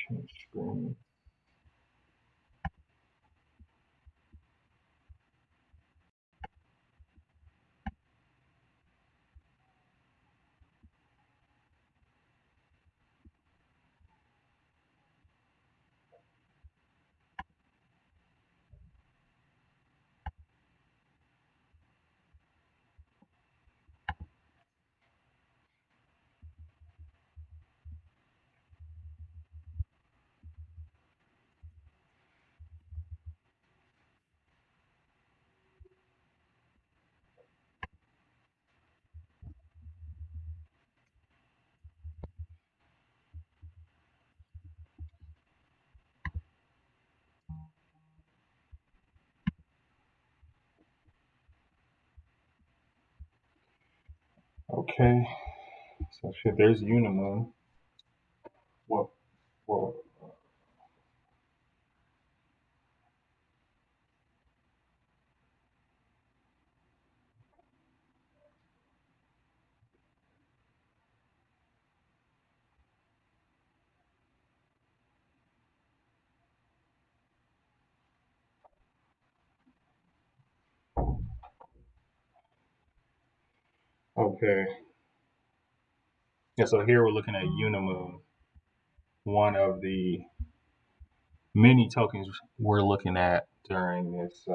Change screen. Okay, so shit, there's Unimoon. What? What? Okay. Yeah, so here we're looking at Unimoon, one of the many tokens we're looking at during this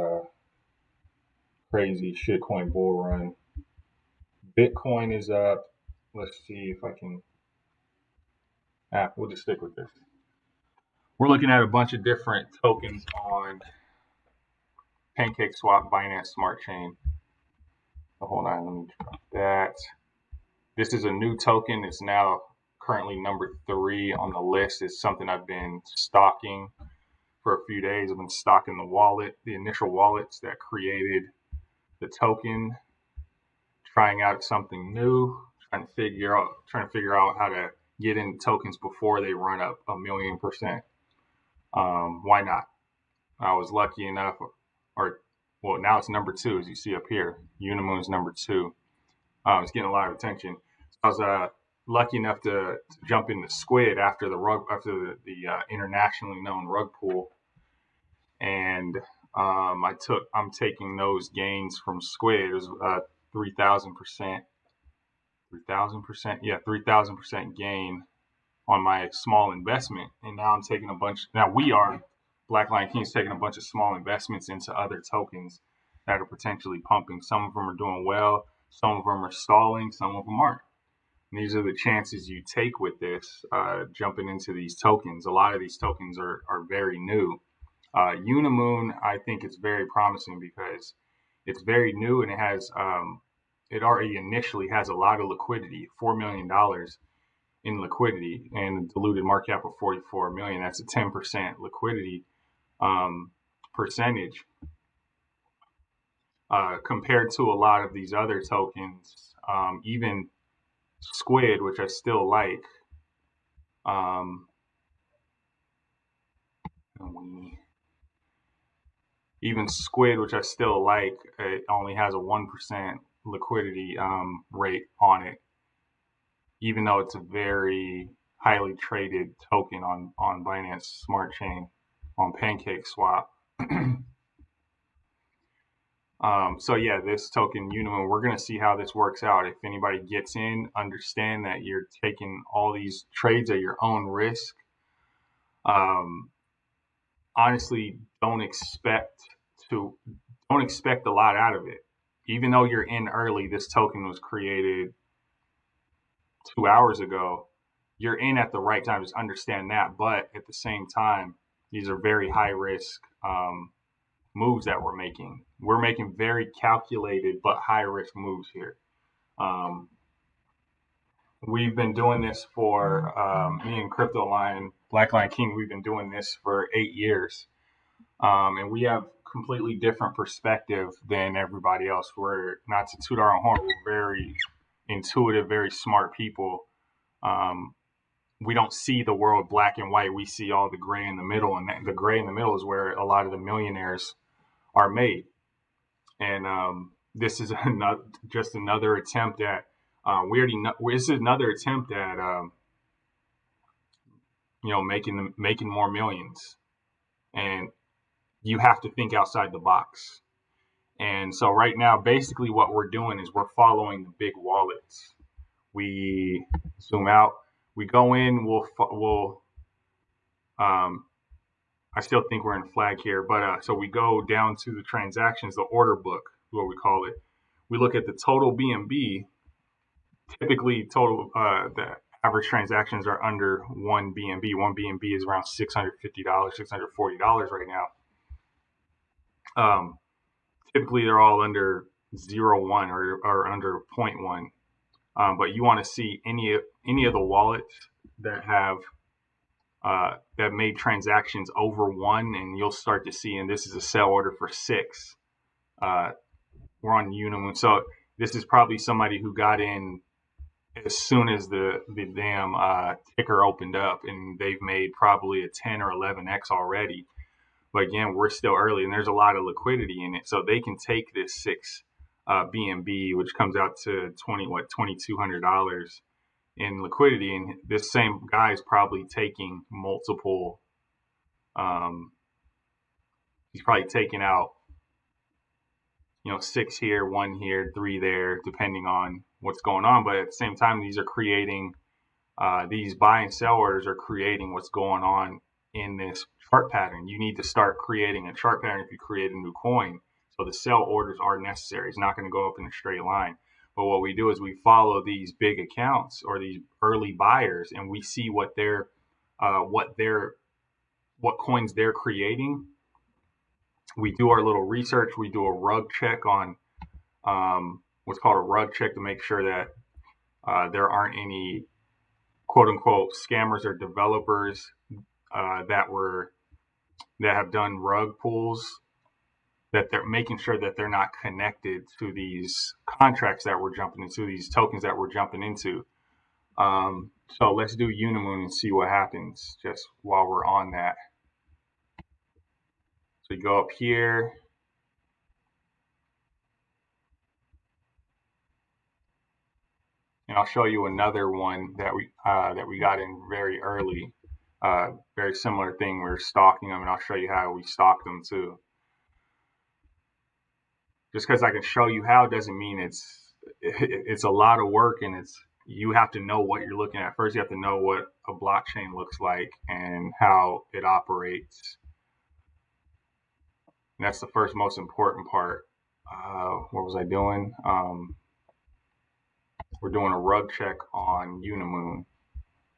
crazy shitcoin bull run. Bitcoin is up. Let's see if I can. We'll just stick with this. We're looking at a bunch of different tokens on PancakeSwap, Binance Smart Chain. So hold on, let me drop that. This is a new token. It's now currently number 3 on the list. It's something I've been stalking for a few days. I've been stocking the wallet, the initial wallets that created the token, trying out something new, trying to figure out how to get in tokens before they run up 1,000,000%. Why not? I was lucky enough, or well, now it's number 2, as you see up here. Unimoon's number 2. It's getting a lot of attention. So I was lucky enough to jump into Squid after the internationally known rug pull, and I'm taking those gains from Squid. It was 3,000%, 3,000%, yeah, 3,000% gain on my small investment, and now I'm taking a bunch. Now we are Black Lion King's taking a bunch of small investments into other tokens that are potentially pumping. Some of them are doing well, some of them are stalling, some of them aren't. And these are the chances you take with this, jumping into these tokens. A lot of these tokens are very new. Unimoon, I think it's very promising because it's very new and it already initially has a lot of liquidity, $4 million in liquidity, and a diluted market cap of 44 million. That's a 10% liquidity percentage compared to a lot of these other tokens. Even Squid, which I still like. Even Squid, which I still like, it only has a 1% liquidity rate on it, even though it's a very highly traded token on Binance Smart Chain on PancakeSwap. So yeah, this token Unimoon, we're gonna see how this works out. If anybody gets in, understand that you're taking all these trades at your own risk. Um, Honestly, don't expect a lot out of it. Even though you're in early, this token was created 2 hours ago. You're in at the right time. Just understand that. But at the same time, these are very high risk moves that we're making. We're making very calculated but high risk moves here. Um, we've been doing this for me and Crypto Lion, Black Lion King. We've been doing this for 8 years. And we have completely different perspective than everybody else. We're not to toot our own horn. We're very intuitive, very smart people. Um, we don't see the world black and white. We see all the gray in the middle, and the gray in the middle is where a lot of the millionaires are made. And this is just another attempt at. We already know. This is another attempt at making more millions. And you have to think outside the box. And so right now, basically what we're doing is we're following the big wallets. We zoom out, we go in, we'll I still think we're in flag here, but so we go down to the transactions, the order book, what we call it. We look at the total BNB. Typically, the average transactions are under one BNB. One BNB is around $650, $640 right now. Typically, they're all under 0.1 or under 0.1. But you want to see any of the wallets that have that made transactions over one, and you'll start to see. And this is a sell order for 6. We're on Unimoon, so this is probably somebody who got in as soon as the damn ticker opened up, and they've made probably a 10 or 11x already. But again, we're still early, and there's a lot of liquidity in it, so they can take this 6 BNB, which comes out to $2,200 in liquidity, and this same guy is probably taking multiple. He's probably taking out 6 here, 1 here, 3 there, depending on what's going on. But at the same time, these are creating these buy and sell orders are creating what's going on in this chart pattern. You need to start creating a chart pattern if you create a new coin. So the sell orders are necessary. It's not going to go up in a straight line. But what we do is we follow these big accounts or these early buyers, and we see what coins they're creating. We do our little research. We do a rug check on what's called a rug check to make sure that there aren't any quote unquote scammers or developers that have done rug pulls, that they're making sure that they're not connected to these contracts that we're jumping into, these tokens that we're jumping into. So let's do Unimoon and see what happens just while we're on that. So you go up here. And I'll show you another one that we got in very early. Very similar thing. We're stalking them, and I'll show you how we stalk them too. Just because I can show you how doesn't mean it's a lot of work, and you have to know what you're looking at. First, you have to know what a blockchain looks like and how it operates. And that's the first most important part. What was I doing? We're doing a rug check on Unimoon.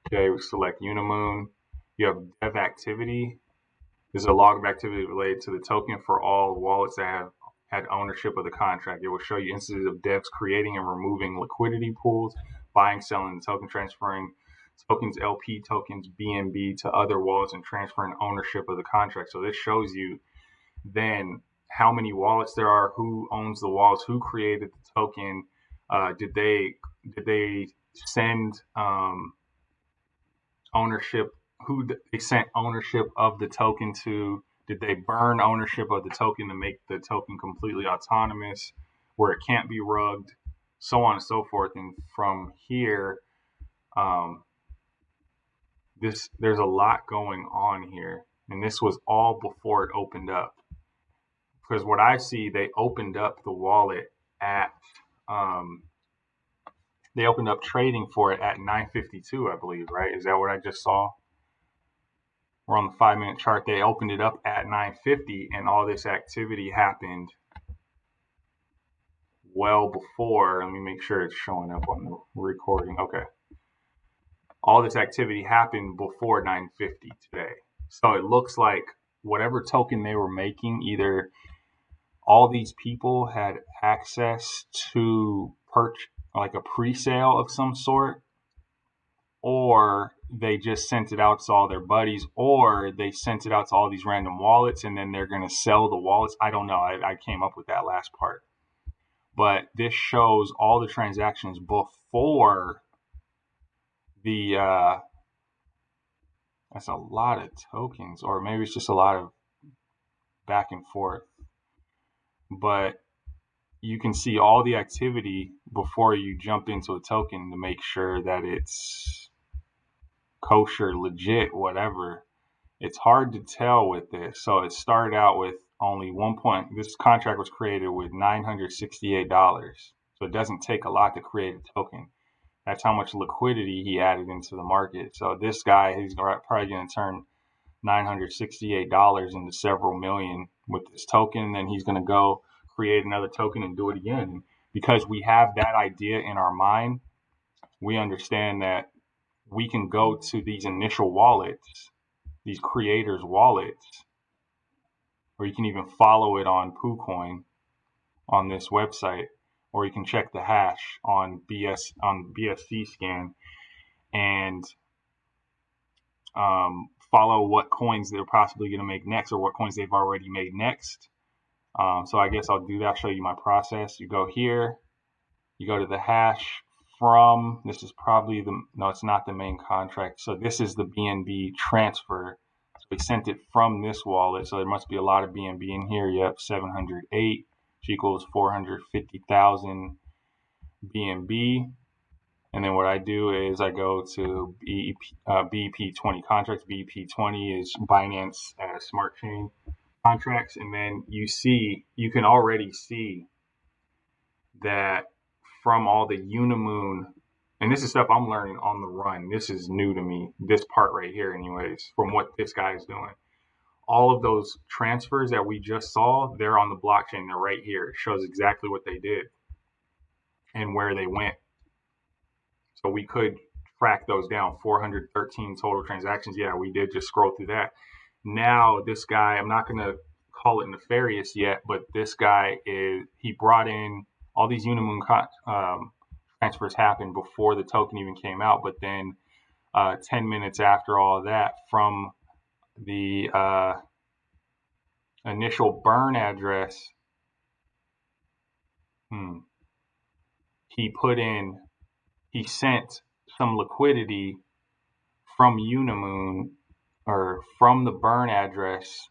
Okay, we select Unimoon. You have dev activity. This is a log of activity related to the token for all wallets that have had ownership of the contract. It will show you instances of devs creating and removing liquidity pools, buying, selling, token transferring tokens, LP tokens, BNB to other wallets, and transferring ownership of the contract. So this shows you then how many wallets there are, who owns the wallets, who created the token, did they send ownership, who they sent ownership of the token to, did they burn ownership of the token to make the token completely autonomous where it can't be rugged, so on and so forth. And from here, there's a lot going on here, and this was all before it opened up. Because what I see, they opened up the wallet at they opened up trading for it at 9:52, I believe, right? Is that what I just saw? We're on the 5-minute chart. They opened it up at 9:50, and all this activity happened well before. Let me make sure it's showing up on the recording. Okay. All this activity happened before 9:50 today. So it looks like whatever token they were making, either all these people had access to like a pre-sale of some sort, or they just sent it out to all their buddies, or they sent it out to all these random wallets and then they're going to sell the wallets. I don't know. I came up with that last part. But this shows all the transactions before that's a lot of tokens, or maybe it's just a lot of back and forth. But you can see all the activity before you jump into a token to make sure that it's kosher, legit, whatever. It's hard to tell with this. So it started out with only this contract was created with $968. So it doesn't take a lot to create a token. That's how much liquidity he added into the market. So this guy, he's probably going to turn $968 into several million with this token. Then he's going to go create another token and do it again. Because we have that idea in our mind, we understand that we can go to these initial wallets, these creators' wallets, or you can even follow it on KuCoin on this website, or you can check the hash on BSC scan and follow what coins they're possibly going to make next, or what coins they've already made next. So I guess I'll do that, show you my process. You go here, you go to the hash from, this is probably no, it's not the main contract. So this is the BNB transfer. So we sent it from this wallet. So there must be a lot of BNB in here. Yep, 708, which equals 450,000 BNB. And then what I do is I go to BP20 contracts. BP20 is Binance Smart Chain contracts. And then you can already see that from all the Unimoon, and this is stuff I'm learning on the run. This is new to me, this part right here anyways, from what this guy is doing. All of those transfers that we just saw, they're on the blockchain. They're right here. It shows exactly what they did and where they went. So we could track those down. 413 total transactions. Yeah, we did just scroll through that. Now this guy, I'm not going to call it nefarious yet, but this guy he brought in all these Unimoon transfers happened before the token even came out. But then 10 minutes after all of that, from the initial burn address, he sent some liquidity from Unimoon, or from the burn address,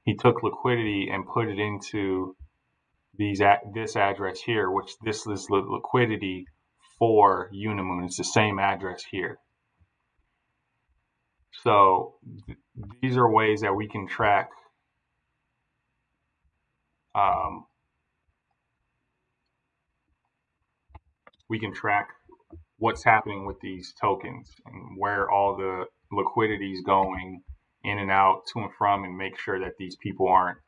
he took liquidity and put it into this address here, which this is liquidity for Unimoon. It's the same address here. So these are ways that we can track what's happening with these tokens and where all the liquidity is going in and out, to and from, and make sure that these people aren't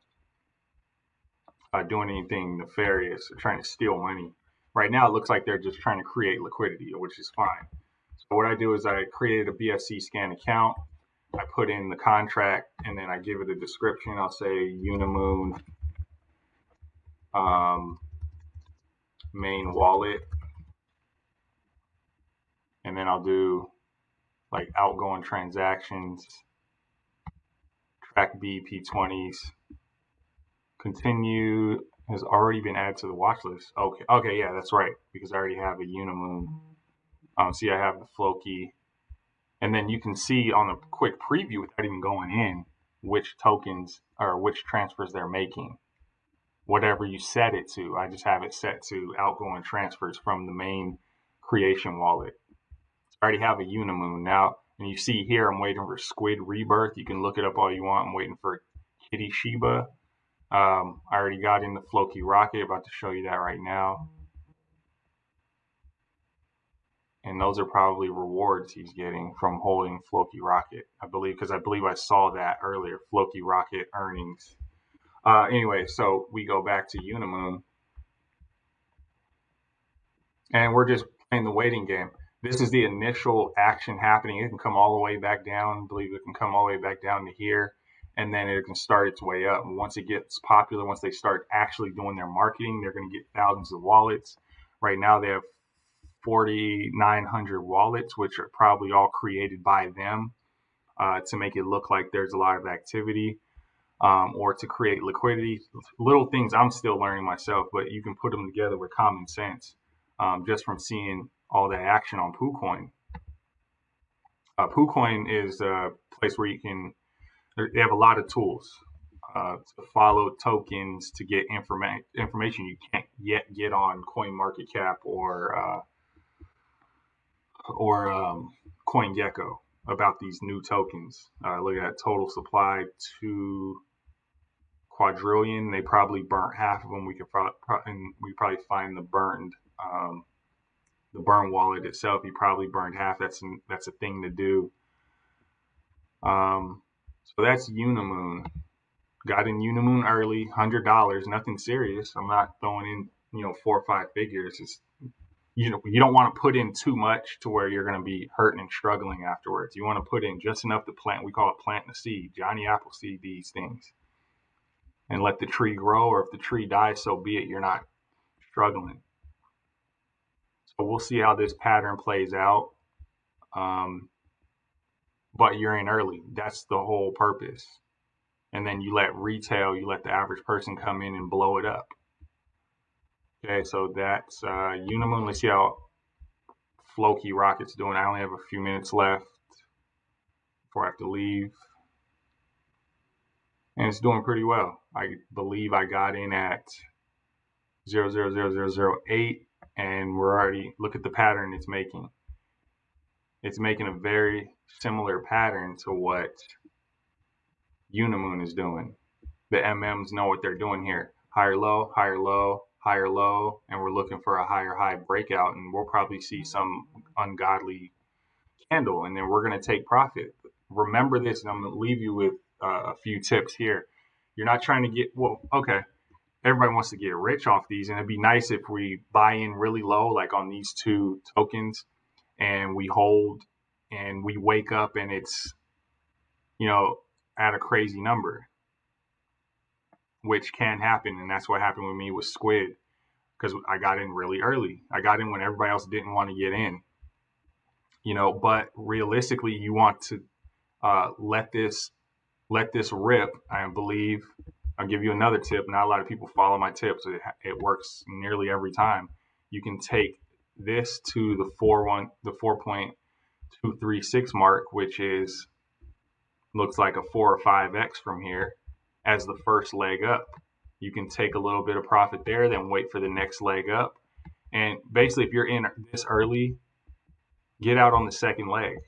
doing anything nefarious or trying to steal money. Right now, it looks like they're just trying to create liquidity, which is fine. So what I do is I created a BSC scan account. I put in the contract, and then I give it a description. I'll say Unimoon main wallet, and then I'll do like outgoing transactions, track BP20s, continue has already been added to the watch list. Okay, yeah, that's right, because I already have a Unimoon. See, I have the Floki, and then you can see on a quick preview without even going in which tokens or which transfers they're making. Whatever you set it to, I just have it set to outgoing transfers from the main creation wallet. I already have a Unimoon now, and you see here I'm waiting for Squid Rebirth. You can look it up all you want. I'm waiting for Kitty Shiba. I already got in the Floki Rocket, about to show you that right now. And those are probably rewards he's getting from holding Floki Rocket, I believe, because I believe I saw that earlier, Floki Rocket earnings. Anyway, so we go back to Unimoon, and we're just playing the waiting game. This is the initial action happening. It can come all the way back down. I believe it can come all the way back down to here, and then it can start its way up. And once it gets popular, once they start actually doing their marketing, they're going to get thousands of wallets. Right now they have 4,900 wallets, which are probably all created by them to make it look like there's a lot of activity, or to create liquidity. Little things I'm still learning myself, but you can put them together with common sense just from seeing all that action on KuCoin. KuCoin is a place where they have a lot of tools to follow tokens, to get information you can't yet get on CoinMarketCap or CoinGecko about these new tokens. Look at total supply, 2 quadrillion. They probably burnt half of them. We probably find the burn wallet itself. He probably burned half. That's a thing to do. So that's Unimoon. Got in Unimoon early, $100, nothing serious. I'm not throwing in 4 or 5 figures. It's, you don't want to put in too much to where you're going to be hurting and struggling afterwards. You want to put in just enough to plant. We call it planting a seed. Johnny Appleseed these things, and let the tree grow. Or if the tree dies, so be it. You're not struggling. So we'll see how this pattern plays out. But you're in early. That's the whole purpose. And then you let the average person come in and blow it up. Okay, so that's Unimoon. Let's see how Floki Rocket's doing. I only have a few minutes left before I have to leave. And it's doing pretty well. I believe I got in at 0.00008, and we're already, look at the pattern it's making. It's making a very similar pattern to what Unimoon is doing. The MMs know what they're doing here. Higher low, higher low, higher low, and we're looking for a higher high breakout, and we'll probably see some ungodly candle, and then we're going to take profit. Remember this, and I'm going to leave you with a few tips here. You're not trying to get, everybody wants to get rich off these, and it'd be nice if we buy in really low, like on these 2 tokens, and we hold, and we wake up and it's, at a crazy number, which can happen. And that's what happened with me with Squid, because I got in really early. I got in when everybody else didn't want to get in, but realistically, you want to let this rip. I believe I'll give you another tip. Not a lot of people follow my tips. It works nearly every time. You can take this to the 4.236 mark, which looks like a 4 or 5x from here, as the first leg up. You can take a little bit of profit there, then wait for the next leg up. And basically, if you're in this early, get out on the second leg.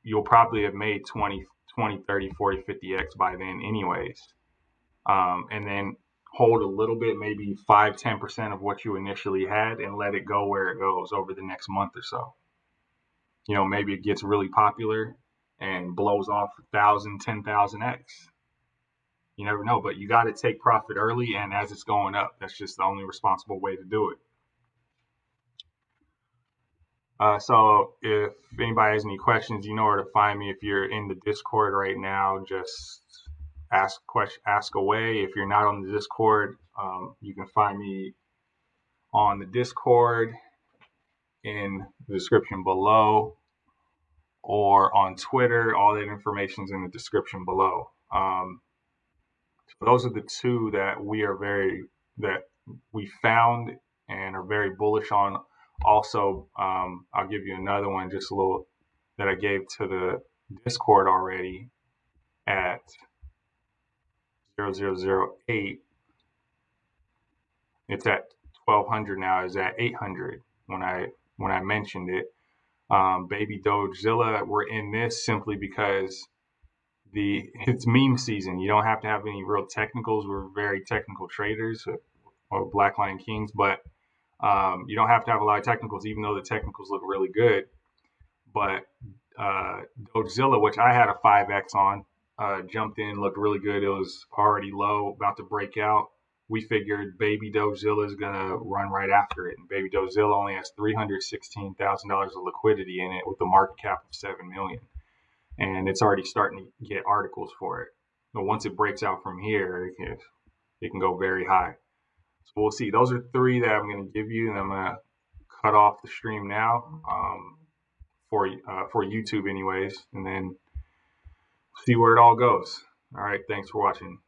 You'll probably have made 20, 30, 40, 50x by then anyways. And then hold a little bit, maybe 5-10% of what you initially had, and let it go where it goes over the next month or so. Maybe it gets really popular and blows off 1,000, 10,000x. You never know, but you got to take profit early and as it's going up. That's just the only responsible way to do it. So if anybody has any questions, you know where to find me. If you're in the Discord right now, just ask away. If you're not on the Discord, you can find me on the Discord in the description below, or on Twitter. All that information is in the description below. So those are the 2 that we found and are very bullish on. Also, I'll give you another one, just a little, that I gave to the Discord already at 0.008. It's at 1,200 now. It's at 800 when I mentioned it. Baby Dogezilla, we're in this simply because it's meme season. You don't have to have any real technicals. We're very technical traders, or Black Lion Kings, but you don't have to have a lot of technicals, even though the technicals look really good. But Dogezilla, which I had a 5x on, jumped in, looked really good. It was already low, about to break out. We figured Baby Dogezilla is gonna run right after it, and Baby Dogezilla only has $316,000 of liquidity in it, with a market cap of 7 million, and it's already starting to get articles for it. But once it breaks out from here, it can go very high. So we'll see. Those are 3 that I'm going to give you, and I'm going to cut off the stream now, for YouTube anyways, and then see where it all goes. All right, thanks for watching.